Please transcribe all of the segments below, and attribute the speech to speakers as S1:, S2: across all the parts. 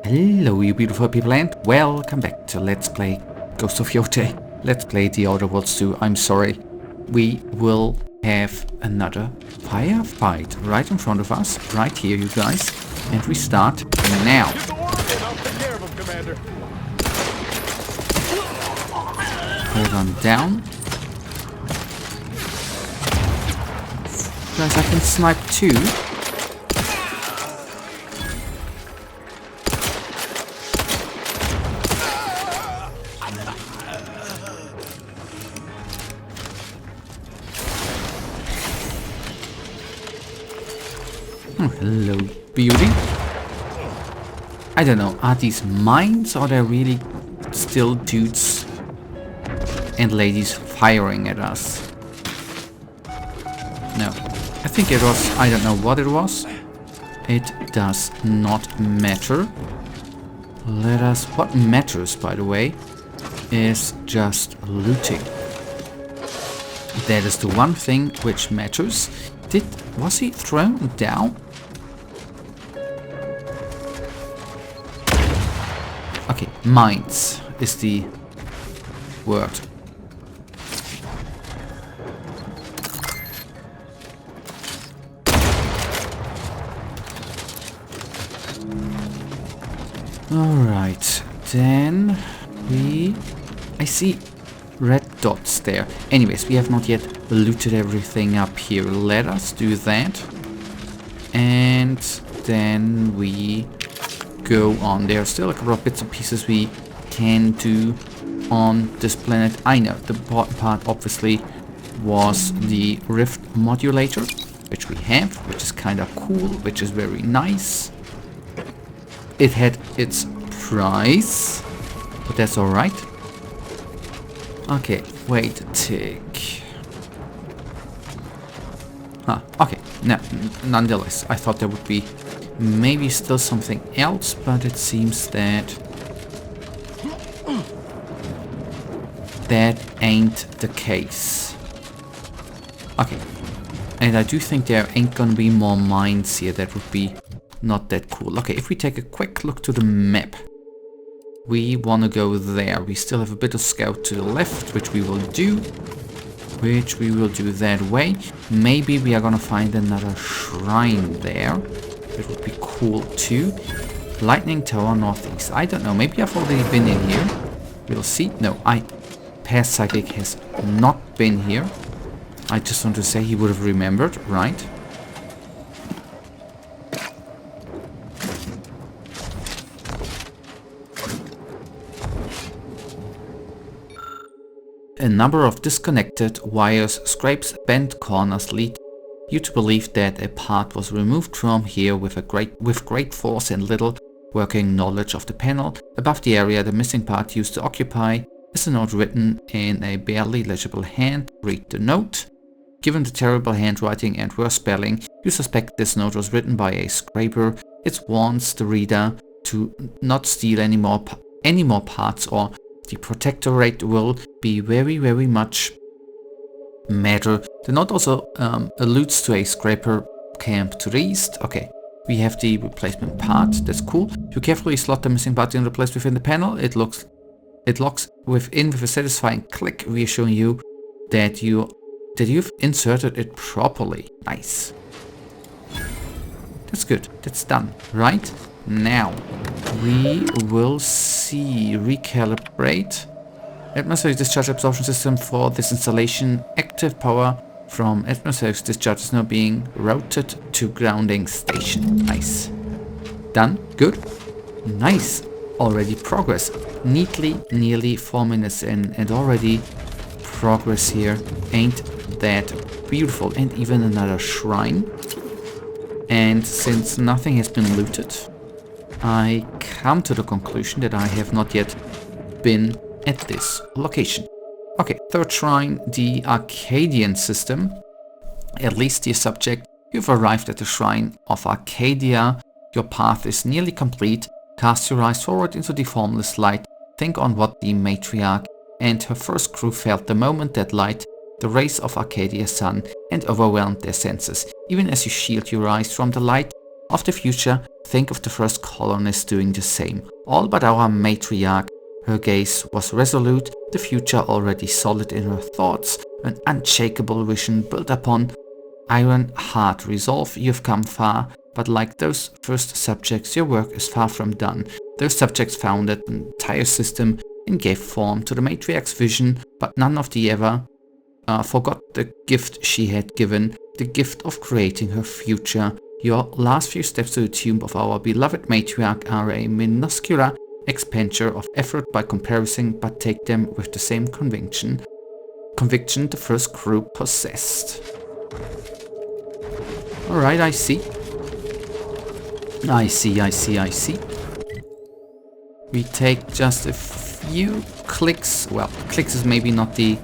S1: Hello you beautiful people and welcome back to Let's Play Ghost of Yote. Let's play The Outer Worlds 2. I'm sorry, we will have another firefight right in front of us, right here you guys. And we start now.
S2: Get the order and I'll take care of him, Commander.
S1: Hold on down. Guys, I can snipe too. Hello, beauty. I don't know, are these mines or are there really still dudes and ladies firing at us? No, I think it was, I don't know what it was. It does not matter. What matters, by the way, is just looting. That is the one thing which matters. Was he thrown down? Okay, mines is the word. Alright, then I see red dots there. Anyways, we have not yet looted everything up here. Let us do that. And then we go on. There are still a couple of bits and pieces we can do on this planet. I know, the important part obviously was the rift modulator, which we have, which is kind of cool, which is very nice. It had its price, but that's alright. Okay, wait a tick. Okay, no, nonetheless, I thought there would be maybe still something else, but it seems that that ain't the case. Okay, and I do think there ain't gonna be more mines here. That would be not that cool. Okay, if we take a quick look to the map, we want to go there. We still have a bit of scout to the left, which we will do. That way. Maybe we are gonna find another shrine there. It would be cool too. Lightning Tower northeast. I don't know. Maybe I've already been in here. We'll see. No, Past Psychic has not been here. I just want to say he would have remembered, right? A number of disconnected wires, scrapes, bent corners lead you to believe that a part was removed from here with great force and little working knowledge of the panel. Above the area the missing part used to occupy is a note written in a barely legible hand. Read the note. Given the terrible handwriting and worse spelling, you suspect this note was written by a scraper. It warns the reader to not steal any more parts, or the protectorate will be very, very much matter. The note also alludes to a scraper camp to the east. Okay, we have the replacement part. That's cool. You carefully slot the missing part in the place within the panel. It locks within with a satisfying click, reassuring you that you've inserted it properly. Nice. That's good. That's done. Right? Now, we will see, recalibrate. Atmospheric discharge absorption system for this installation. Active power from atmospheric discharge is now being routed to grounding station. Nice. Done. Good. Nice. Already progress. Neatly, nearly 4 minutes in, and already progress here. Ain't that beautiful? And even another shrine. And since nothing has been looted, I come to the conclusion that I have not yet been at this location. Okay, third shrine, the Arcadian system. At least, dear subject, you've arrived at the shrine of Arcadia. Your path is nearly complete. Cast your eyes forward into the formless light. Think on what the matriarch and her first crew felt the moment that light the rays of Arcadia's sun and overwhelmed their senses. Even as you shield your eyes from the light of the future, think of the first colonists doing the same. All but our matriarch. Her gaze was resolute, the future already solid in her thoughts, an unshakable vision built upon iron hard resolve. You've come far, but like those first subjects, your work is far from done. Those subjects founded an entire system and gave form to the matriarch's vision, but none of the ever forgot the gift she had given, the gift of creating her future. Your last few steps to the tomb of our beloved matriarch are a minuscule expenditure of effort by comparison, but take them with the same conviction the first crew possessed. Alright, I see. I see. We take just a few clicks. Well, clicks is maybe not the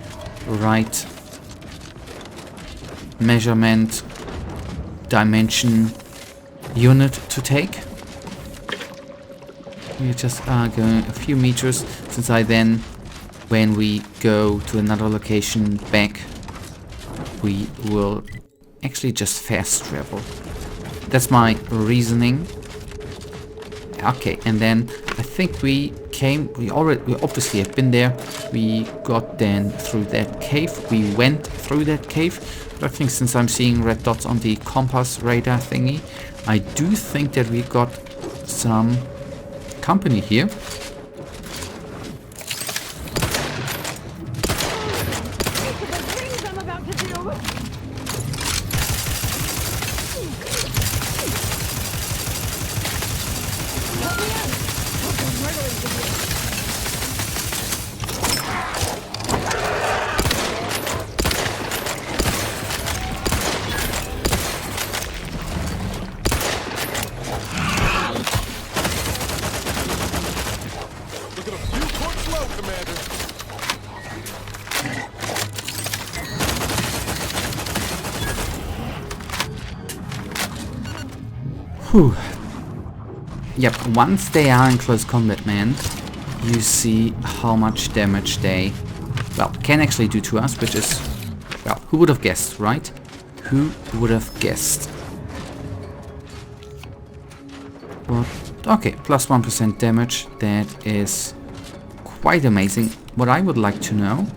S1: right measurement dimension unit to take. We just are going a few meters, since I then, when we go to another location back, we will actually just fast travel. That's my reasoning. Okay, and then I think we obviously have been there. We got then through that cave. We went through that cave. But I think since I'm seeing red dots on the compass radar thingy, I do think that we got some company here. Whew. Yep, once they are in close combat, man, you see how much damage they, well, can actually do to us, which is, well, who would have guessed, right? Who would have guessed? What? Okay, plus 1% damage, that is quite amazing. What I would like to know,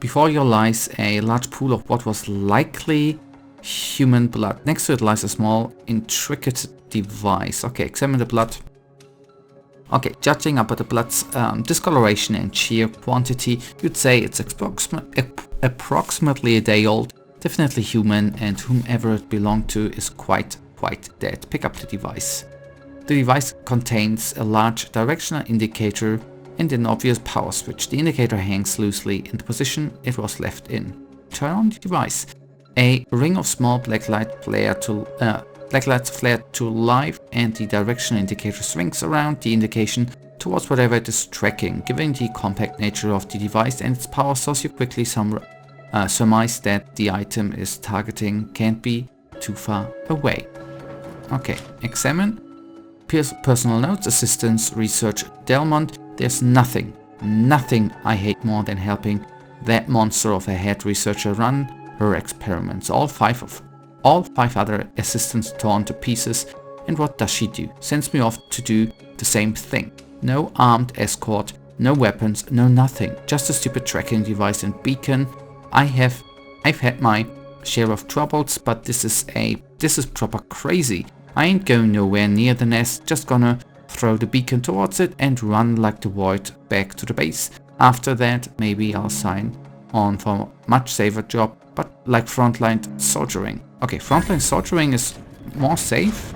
S1: before you lies a large pool of what was likely human blood. Next to it lies a small, intricate device. Okay, examine the blood. Okay, judging up at the blood's discoloration and sheer quantity, you'd say it's approximately a day old, definitely human, and whomever it belonged to is quite dead. Pick up the device. The device contains a large directional indicator and an obvious power switch. The indicator hangs loosely in the position it was left in. Turn on the device. A ring of small black lights flare to life, and the directional indicator swings around the indication towards whatever it is tracking. Given the compact nature of the device and its power source, you quickly surmise that the item is targeting can't be too far away. Okay, examine. Personal notes, assistance, research, Delmont. There's nothing I hate more than helping that monster of a head researcher run her experiments. All five other assistants torn to pieces, and what does she do? Sends me off to do the same thing. No armed escort, no weapons, no nothing. Just a stupid tracking device and beacon. I've had my share of troubles, but this is proper crazy. I ain't going nowhere near the nest, just gonna throw the beacon towards it and run like the void back to the base. After that, maybe I'll sign on for a much safer job, but like frontline soldiering. Okay, frontline soldiering is more safe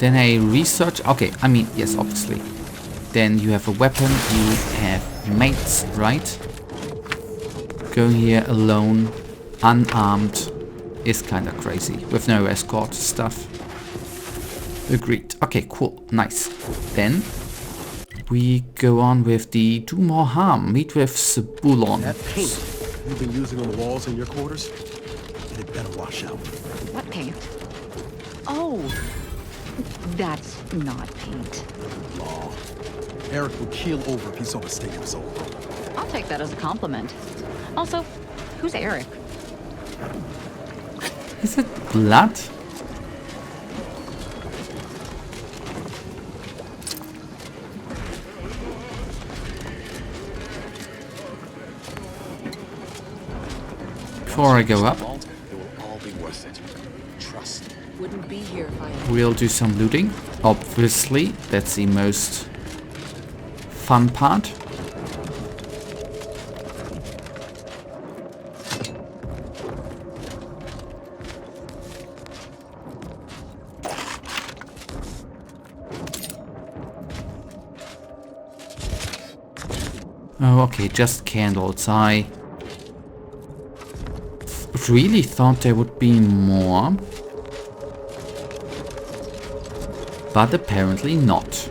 S1: than a research. Okay, I mean, yes, obviously. Then you have a weapon, you have mates, right? Going here alone, unarmed, is kinda crazy, with no escort stuff. Agreed. Okay, cool, nice. Then we go on with the do more harm. Meet with Sebulon.
S3: That paint you've been using on the walls in your quarters, it better wash out.
S4: What paint? Oh, that's not paint.
S3: Oh, Eric would keel over if he saw a state of his own.
S4: I'll take that as a compliment. Also, who's Eric?
S1: Is it blood? before I go up,
S5: Vault, it will all be worth it. Trust.
S6: Wouldn't be here if I...
S1: we'll do some looting. Obviously, that's the most fun part. Oh, okay, just candles. I really thought there would be more, but apparently not.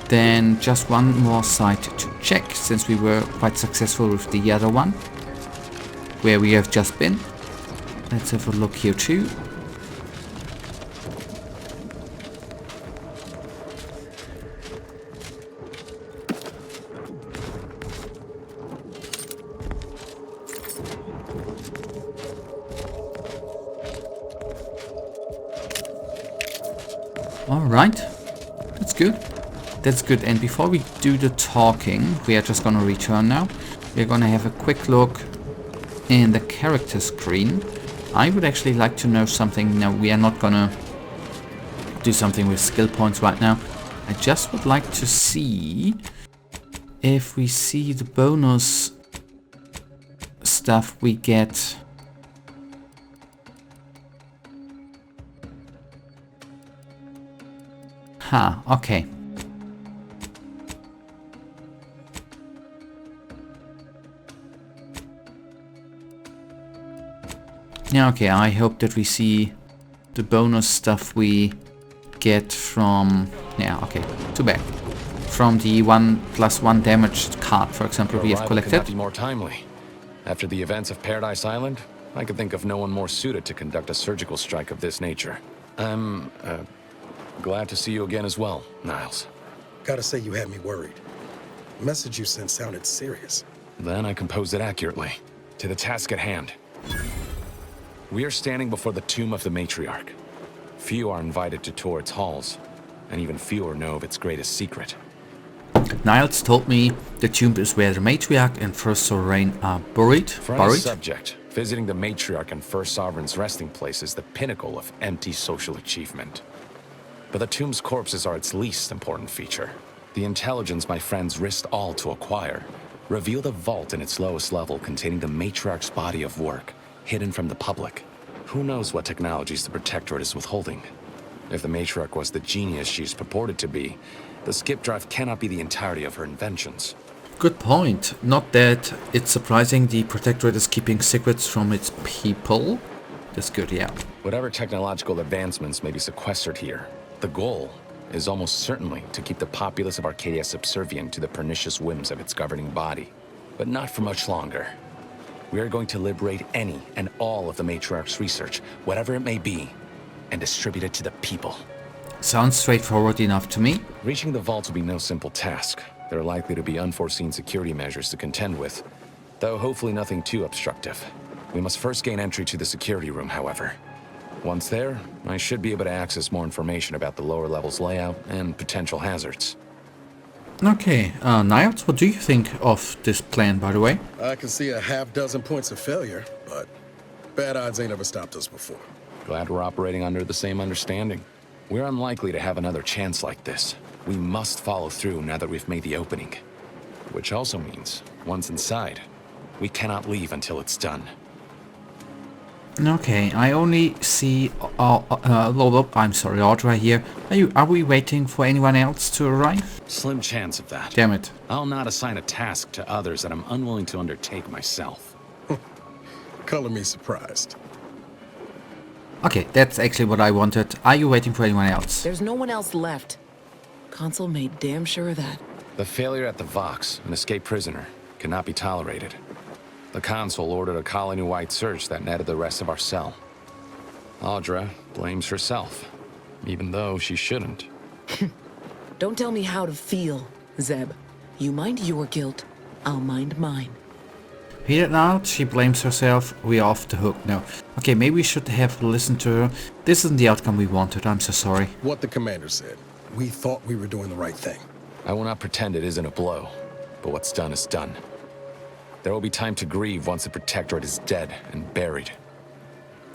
S1: Then just one more site to check, since we were quite successful with the other one, where we have just been. Let's have a look here too. Alright, that's good. That's good. And before we do the talking, we are just gonna return now. We're gonna have a quick look in the character screen. I would actually like to know something. No, we are not gonna do something with skill points right now. I just would like to see if we see the bonus stuff we get. Okay. Yeah, okay, I hope that we see the bonus stuff we get from... Yeah, okay, too bad. From the 1+1 damaged card, for example, we have
S5: Could
S1: collected.
S5: not be more timely. After the events of Paradise Island, I could think of no one more suited to conduct a surgical strike of this nature. I'm, glad to see you again as well, Niles.
S3: Gotta say you had me worried. The message you sent sounded serious.
S5: Then I composed it accurately. To the task at hand. We are standing before the tomb of the matriarch. Few are invited to tour its halls, and even fewer know of its greatest secret.
S1: Niles told me the tomb is where the matriarch and first sovereign are buried.
S5: For any subject, visiting the matriarch and first sovereign's resting place is the pinnacle of empty social achievement. But the tomb's corpses are its least important feature. The intelligence my friends risked all to acquire revealed a vault in its lowest level containing the matriarch's body of work, hidden from the public. Who knows what technologies the Protectorate is withholding? If the matriarch was the genius she's purported to be, the skip drive cannot be the entirety of her inventions.
S1: Good point. Not that it's surprising the Protectorate is keeping secrets from its people. That's good, yeah.
S5: Whatever technological advancements may be sequestered here, the goal is almost certainly to keep the populace of Arcadia subservient to the pernicious whims of its governing body. But not for much longer. We are going to liberate any and all of the matriarch's research, whatever it may be, and distribute it to the people.
S1: Sounds straightforward enough to me.
S5: Reaching the vault will be no simple task. There are likely to be unforeseen security measures to contend with, though hopefully nothing too obstructive. We must first gain entry to the security room, however. Once there, I should be able to access more information about the lower level's layout and potential hazards.
S1: Okay, Niles, what do you think of this plan, by the way?
S3: I can see a half-dozen points of failure, but bad odds ain't ever stopped us before.
S5: Glad we're operating under the same understanding. We're unlikely to have another chance like this. We must follow through now that we've made the opening. Which also means, once inside, we cannot leave until it's done.
S1: Okay, I only see... I'm sorry, Audra here. Are we waiting for anyone else to arrive?
S5: Slim chance of that.
S1: Damn it.
S5: I'll not assign a task to others that I'm unwilling to undertake myself.
S3: Color me surprised.
S1: Okay, that's actually what I wanted. Are you waiting for anyone else?
S6: There's no one else left. Consul made damn sure of that.
S5: The failure at the Vox, an escaped prisoner, cannot be tolerated. The Consul ordered a colony-wide search that netted the rest of our cell. Audra blames herself, even though she shouldn't.
S6: Don't tell me how to feel, Zeb. You mind your guilt, I'll mind mine.
S1: Hear it out, she blames herself, we're off the hook. No. Okay, maybe we should have listened to her. This isn't the outcome we wanted, I'm so sorry.
S3: What the commander said. We thought we were doing the right thing.
S5: I will not pretend it isn't a blow, but what's done is done. There will be time to grieve once the Protectorate is dead and buried.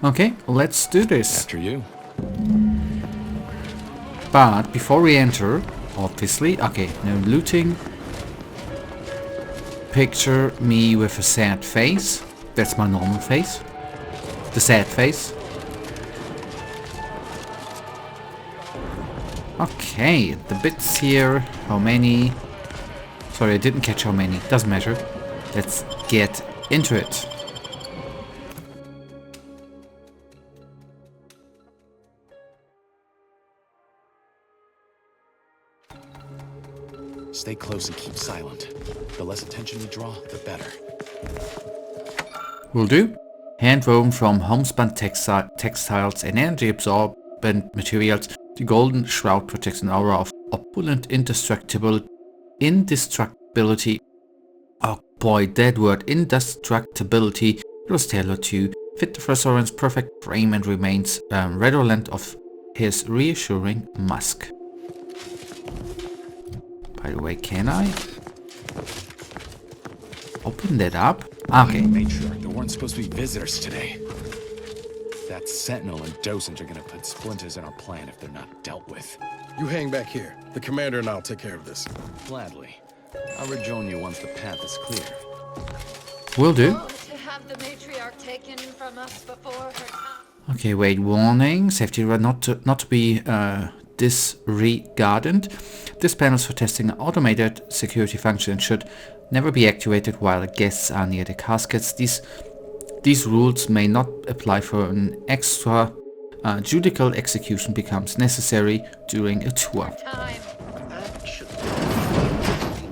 S1: Okay, let's do this.
S5: After you.
S1: But before we enter, obviously, okay, no looting. Picture me with a sad face. That's my normal face. The sad face. Okay, the bits here. How many? Sorry, I didn't catch how many. Doesn't matter. Let's get into it.
S3: Stay close and keep silent. The less attention we draw, the better.
S1: Will do. Hand-woven from homespun textiles and energy-absorbent materials, the golden shroud projects an aura of opulent indestructibility. Oh boy, that word, indestructibility. It was tailored to fit the Restoran's perfect frame and remains redolent of his reassuring musk. By the way, can I open that up? Okay.
S3: Matriarch, there weren't supposed to be visitors today. That Sentinel and Docent are gonna put splinters in our plan if they're not dealt with.
S2: You hang back here. The commander and I'll take care of this.
S3: Gladly. I'll rejoin you once the path is clear.
S1: Will do.
S7: To have the matriarch taken from us before her time.
S1: Okay, wait. Warning. Safety not to be disregarded. This panel is for testing an automated security function and should never be activated while guests are near the caskets. These rules may not apply for an extra judicial execution becomes necessary during a tour.
S7: Time.
S8: Actually,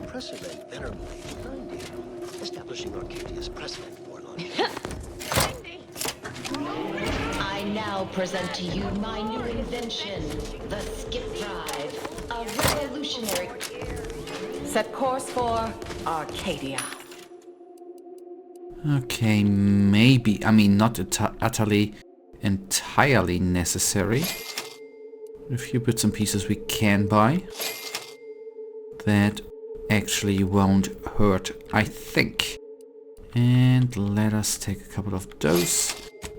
S8: precedent venerably behind you, establishing Arcadia's precedent for launching.
S9: I now present to you my new invention, the skip drive, a revolutionary. Set course for Arcadia.
S1: Okay, maybe. I mean, not utterly, entirely necessary. A few bits and pieces we can buy. That actually won't hurt, I think. And let us take a couple of those.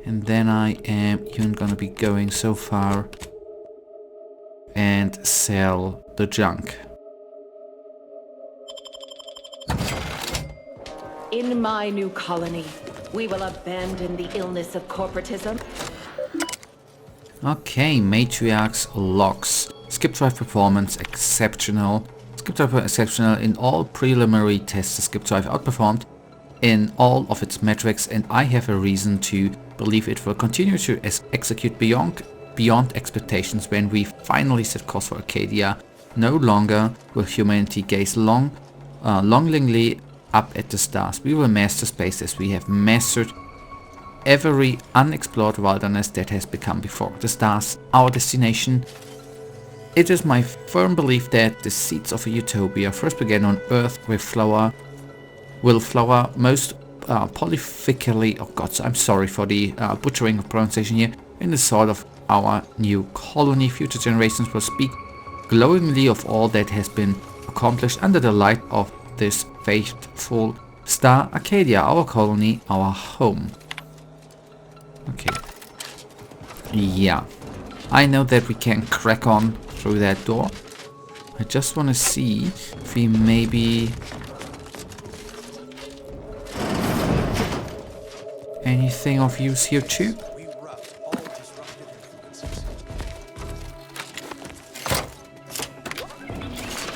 S1: And then I am even gonna be going so far and sell the junk.
S9: In my new colony, we will abandon the illness of corporatism.
S1: Okay, Matriarch's logs. Skip drive performance exceptional. Skip drive exceptional in all preliminary tests. The skip drive outperformed in all of its metrics, and I have a reason to believe it will continue to execute beyond expectations when we finally set course for Arcadia. No longer will humanity gaze longingly up at the stars. We will master space as we have mastered every unexplored wilderness that has become before. The stars, our destination. It is my firm belief that the seeds of a utopia first began on Earth will flower most prolifically. Oh God, I'm sorry for the butchering of pronunciation here. In the soil of our new colony, future generations will speak glowingly of all that has been accomplished under the light of this faithful star. Arcadia, our colony, our home. Okay. Yeah. I know that we can crack on through that door. I just want to see if we maybe... anything of use here too?
S3: We rough all disruptive influences.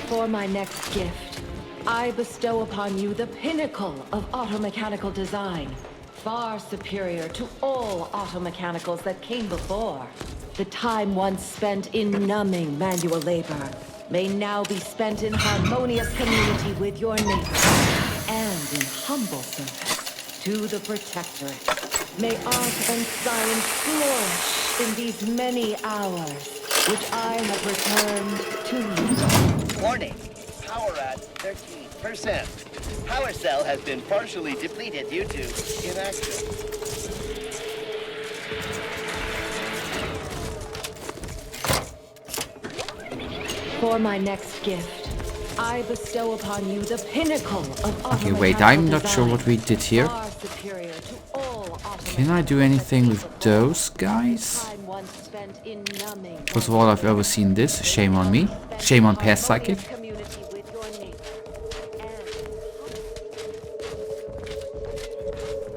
S9: For my next gift, I bestow upon you the pinnacle of automechanical design, far superior to all automechanicals that came before. The time once spent in numbing manual labor may now be spent in harmonious community with your neighbors and in humble service to the Protectorate. May art and science flourish in these many hours which I have returned to you.
S8: Warning. Power at 13%. Power cell has been partially depleted due to inaction.
S9: For my next gift, I bestow upon you the pinnacle of
S1: Okay, wait, I'm not sure what we did here.
S9: far superior to all
S1: Can I do anything with those guys?
S9: time once spent in numbing
S1: First of all, I've ever seen this. Shame on me. Shame on past psychic.
S9: community with your neighbor.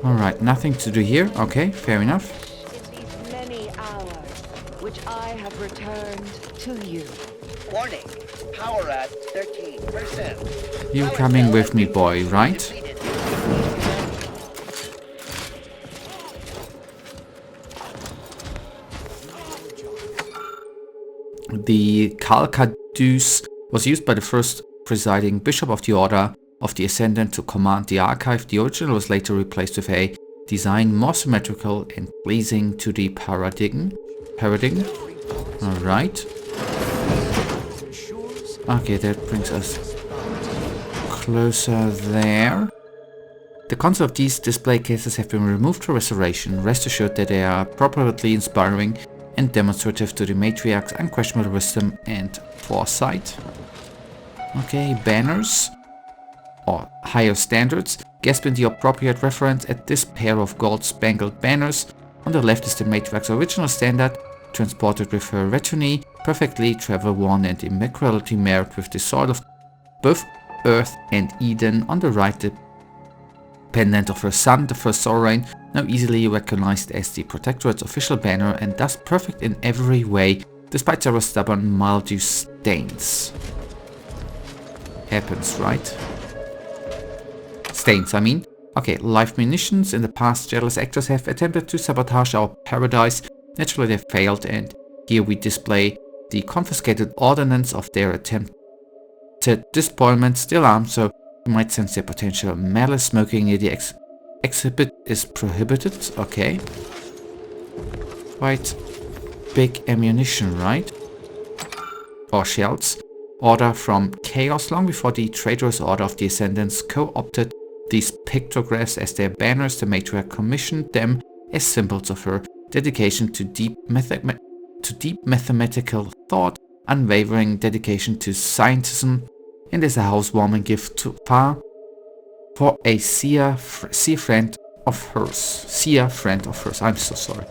S1: Alright, nothing to do here. Okay, fair enough.
S9: In these many hours, which I have returned to you.
S8: Warning. Power at 13%.
S1: You coming with me, boy, right?
S8: Depleted.
S1: The Calcaduce was used by the first presiding bishop of the Order of the Ascendant to command the archive. The original was later replaced with a design more symmetrical and pleasing to the paradigm. Alright. Okay, that brings us closer there. The concept of these display cases have been removed for restoration. Rest assured that they are appropriately inspiring and demonstrative to the matriarch's unquestionable wisdom and foresight. Okay, banners or higher standards. Gasp in the appropriate reference at this pair of gold-spangled banners. On the left is the matriarch's original standard, transported with her retinue, perfectly travel-worn and immaculately marked with the soil of both Earth and Eden. On the right, the pendant of her son, the first sovereign, now easily recognized as the Protectorate's official banner and thus perfect in every way, despite several stubborn mildew stains. Happens, right? Stains, I mean. Okay, live munitions. In the past, jealous actors have attempted to sabotage our paradise. Naturally, they failed, and here we display the confiscated ordnance of their attempted despoilment, still armed, so you might sense their potential malice. Smoking near the exhibit is prohibited. Okay. Quite big ammunition, right? Or shells. Order from Chaos. Long before the traitorous Order of the Ascendants co-opted these pictographs as their banners, the matriarch commissioned them as symbols of her dedication to deep mathematical thought, unwavering dedication to scientism, and as a housewarming gift to far for a seer friend of hers. I'm so sorry.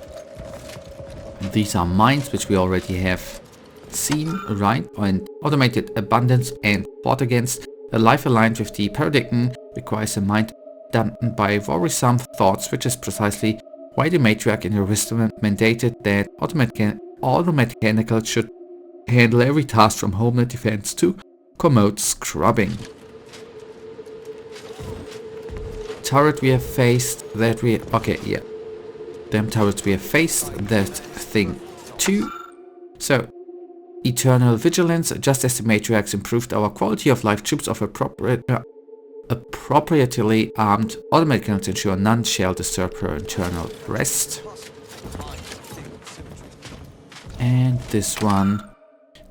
S1: And these are mines which we already have seen, right? And automated abundance and fought against. A life aligned with the paradigm requires a mind dampened by worrisome thoughts, which is precisely why the matriarch in her wisdom mandated that automechanical should handle every task from homeland defense to commode scrubbing. Turret we have faced, that we... Okay, yeah. Damn turrets we have faced, that thing too. So, eternal vigilance. Just as the matriarchs improved our quality of life, troops of appropriately armed automatic cannons ensure none shall disturb her eternal rest. And this one.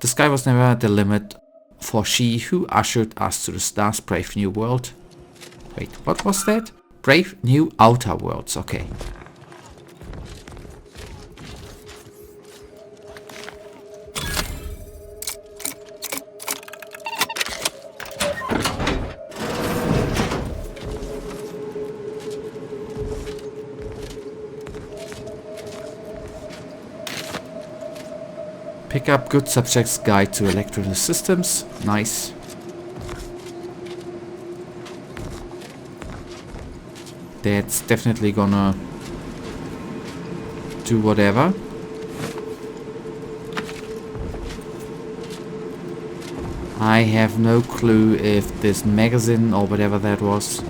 S1: The sky was never the limit for she who ushered us to the stars. Brave new world. Wait, what was that? Brave new outer worlds. Okay. Pick up Good Subject's Guide to Electrical Systems. Nice. That's definitely gonna do whatever. I have no clue if this magazine or whatever that was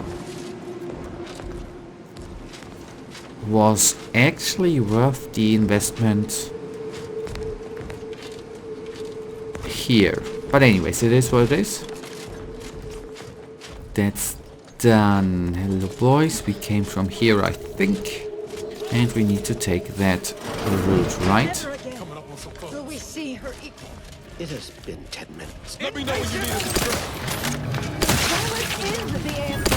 S1: actually worth the investment here. But anyways, it is what it is. That's done. Hello boys, we came from here I think. And we need to take that route, right?
S7: Will we see her equal?
S8: It has been 10 minutes.
S2: Let me know when you need us.
S7: Silence is the answer.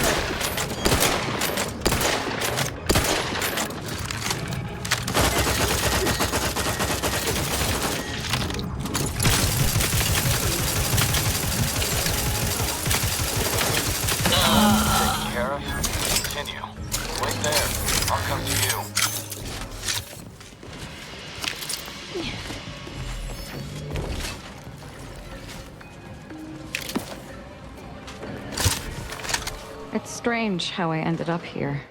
S4: It's strange how I ended up here,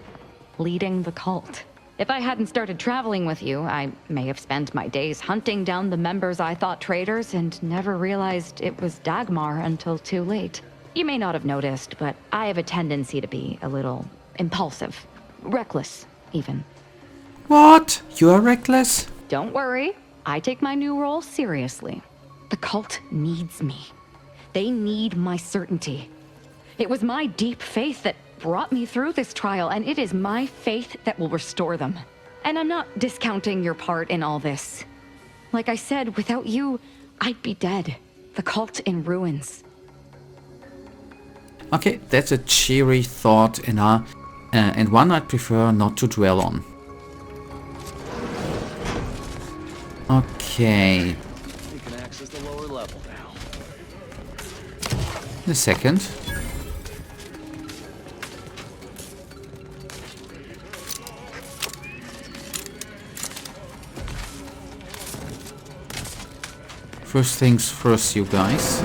S4: leading the cult. If I hadn't started traveling with you, I may have spent my days hunting down the members I thought traitors and never realized it was Dagmar until too late. You may not have noticed, but I have a tendency to be a little impulsive. Reckless, even.
S1: What? You are reckless?
S4: Don't worry, I take my new role seriously. The cult needs me. They need my certainty. It was my deep faith that brought me through this trial, and it is my faith that will restore them. And I'm not discounting your part in all this. Like I said, without you, I'd be dead. The cult in ruins.
S1: Okay, that's a cheery thought and one I'd prefer not to dwell on. Okay.
S3: We can access the lower level now.
S1: The second. First things first, you guys.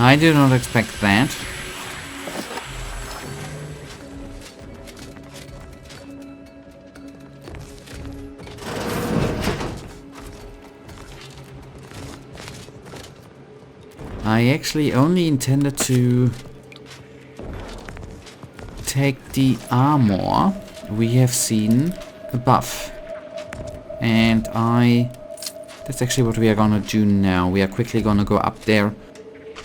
S1: I did not expect that. I actually only intended to take the armor we have seen above. And that's actually what we are gonna do now. We are quickly gonna go up there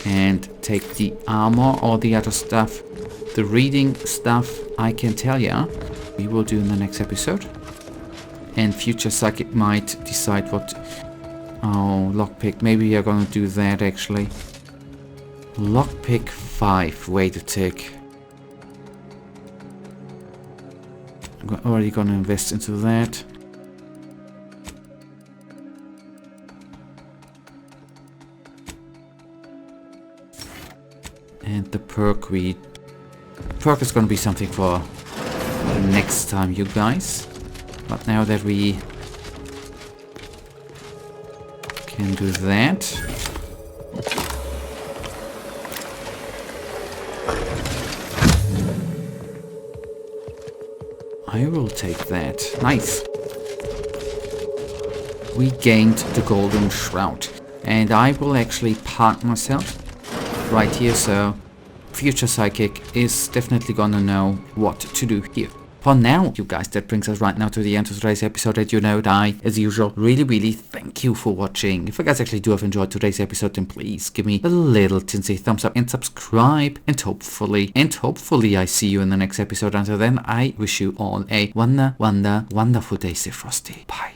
S1: and take the armor, all the other stuff. The reading stuff, I can tell ya, we will do in the next episode. And future psychic might decide what... Oh, lockpick, maybe we are gonna do that actually. Lockpick 5, wait a tick. I'm already gonna invest into that. And the perk is gonna be something for next time, you guys. But now that we can do that. I will take that. Nice. We gained the golden shroud. And I will actually park myself right here, so future psychic is definitely gonna know what to do here. For now, you guys, that brings us right now to the end of today's episode. And you know that I, as usual, really thank you for watching. If you guys actually do have enjoyed today's episode, then please give me a little tinsy thumbs up and subscribe. And hopefully I see you in the next episode. Until then, I wish you all a wonderful day, Stay Frosty. Bye.